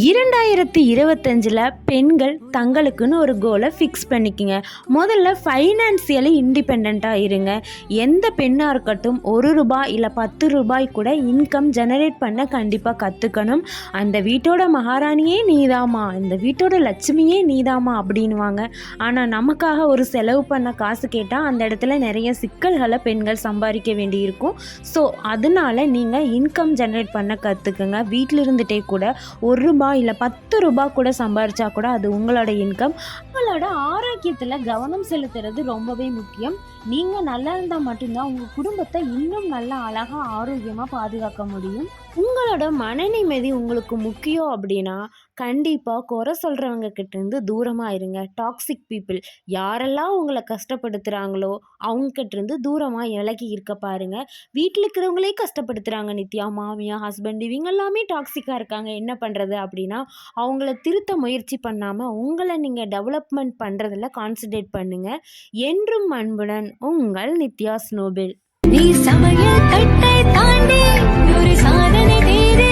2025 பெண்கள் தங்களுக்குன்னு ஒரு கோலை ஃபிக்ஸ் பண்ணிக்கங்க. முதல்ல ஃபைனான்சியலி இண்டிபெண்ட்டாக இருங்க. எந்த பெண்ணாக இருக்கட்டும் ₹1 இல்லை ₹10 கூட இன்கம் ஜெனரேட் பண்ண கண்டிப்பாக கற்றுக்கணும். அந்த வீட்டோட மகாராணியே நீதாமா, இந்த வீட்டோட லட்சுமியே நீதாமா அப்படின்வாங்க. ஆனால் நமக்காக ஒரு செலவு பண்ண காசு கேட்டால் அந்த இடத்துல நிறைய சிக்கல்களை பெண்கள் சம்பாதிக்க வேண்டியிருக்கும். ஸோ அதனால நீங்கள் இன்கம் ஜெனரேட் பண்ண கற்றுக்குங்க. வீட்டில் இருந்துகிட்டே கூட ₹1 இல்லை ₹10 கூட சம்பாரிச்சா கூட அது உங்களோட இன்கம். உங்களோட ஆரோக்கியத்தில் கவனம் செலுத்துறது ரொம்பவே முக்கியம். நீங்கள் நல்லா இருந்தால் மட்டும்தான் உங்கள் குடும்பத்தை இன்னும் நல்லா அழகாக ஆரோக்கியமாக பாதுகாக்க முடியும். உங்களோட மன நிம்மதி உங்களுக்கு முக்கியம் அப்படின்னா கண்டிப்பாக குறை சொல்கிறவங்க கிட்டேருந்து தூரமாக இருங்க. டாக்ஸிக் பீப்புள் யாரெல்லாம் உங்களை கஷ்டப்படுத்துகிறாங்களோ அவங்ககிட்டேருந்து தூரமாக விலகி இருக்க பாருங்கள். வீட்டில் இருக்கிறவங்களே கஷ்டப்படுத்துகிறாங்க நித்யா, மாமியார், ஹஸ்பண்ட் இவங்க எல்லாமே டாக்ஸிக்காக இருக்காங்க, என்ன பண்ணுறது அப்படின்னா அவங்கள திருத்த முயற்சி பண்ணாமல் உங்களை நீங்கள் டெவலப்மெண்ட் பண்ணுறதில் கான்சன்ட்ரேட் பண்ணுங்கள். என்றும் அன்புடன் உங்கள் நித்யா ஸ்னோபில். நீ சமய கட்டை தாண்டி ஒரு சாதனை தேடி